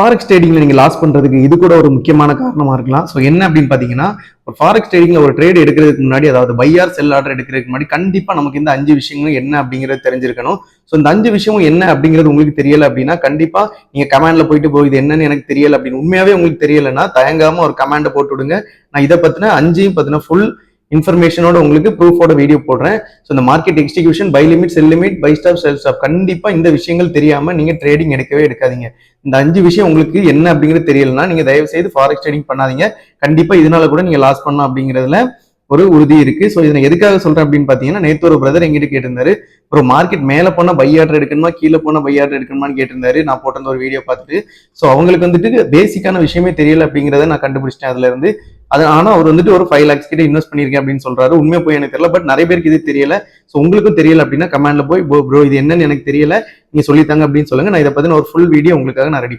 Forex ட்ரேடிங்ல நீங்க loss பண்றதுக்கு இது கூட ஒரு முக்கியமான காரணமா இருக்கலாம். ஸோ என்ன அப்படின்னு பாத்தீங்கன்னா, ஒரு ஃபாரெக்ஸ் ட்ரேடிங்ல ஒரு ட்ரேட் எடுக்கிறதுக்கு முன்னாடி, அதாவது பை ஆர் செல் ஆர்டர் எடுக்கிறதுக்கு முன்னாடி கண்டிப்பா நமக்கு இந்த 5 விஷயங்களும் என்ன அப்படிங்கிறது தெரிஞ்சிருக்கணும். ஸோ இந்த 5 விஷயமும் என்ன அப்படிங்கிறது உங்களுக்கு தெரியல அப்படின்னா, கண்டிப்பா நீங்க கமாண்ட்ல போயிட்டு இது என்னன்னு எனக்கு தெரியல அப்படின்னு உண்மையாவே உங்களுக்கு தெரியலன்னா, தயங்காம ஒரு கமாண்ட போட்டு விடுங்க. நான் இதை பத்தின 5 பத்தின ஃபுல் இன்ஃபர்மேஷனோட உங்களுக்கு ப்ரூஃபோட வீடியோ போடுறேன். ஸோ இந்த market execution, buy limit, sell limit, buy stop, sell stop, கண்டிப்பா இந்த விஷயங்கள் தெரியாம நீங்க ட்ரேடிங் எடுக்கவே எடுக்காதீங்க. இந்த 5 விஷயம் உங்களுக்கு என்ன அப்படிங்கிறது தெரியலன்னா நீங்க தயவு செய்து ஃபாரெக்ஸ் ட்ரேடிங் பண்ணாதீங்க. கண்டிப்பா இதனால கூட நீங்க லாஸ் பண்ணலாம் அப்படிங்கிறதுல ஒரு உறுதி இருக்கு. ஸோ இதை எதுக்காக சொல்றேன் அப்படின்னு பாத்தீங்கன்னா, நேற்று ஒரு பிரதர் எங்கிட்ட கேட்டிருந்தாரு, ஒரு மார்க்கெட் மேல போனா பை ஆர்டர் எடுக்கணுமா, கீழே போனா பை ஆர்டர் எடுக்கணுமான்னு கேட்டிருந்தாரு. நான் போட்டிருந்த ஒரு வீடியோ பார்த்துட்டு. ஸோ அவங்களுக்கு வந்துட்டு பேசிக்கான விஷயமே தெரியல அப்படிங்கிறத நான் கண்டுபிடிச்சிட்டேன் அதுல இருந்து. அது ஆனா அவர் வந்துட்டு ஒரு 5 lakhs கிட்ட இன்வெஸ்ட் பண்ணிருக்கேன் அப்படின்னு சொல்றாரு. உண்மையா போய் எனக்கு தெரியல. பட் நிறைய பேருக்கு இது தெரியல. ஸோ உங்களுக்கும் தெரியல அப்படின்னா கமெண்ட்ல போய் ப்ரோ இது என்னன்னு எனக்கு தெரியல, நீங்க சொல்லித்தாங்க அப்படின்னு சொல்லுங்க. நான் இதை பத்தின ஒரு ஃபுல் வீடியோ உங்களுக்காக நான் ரெடி பண்ணி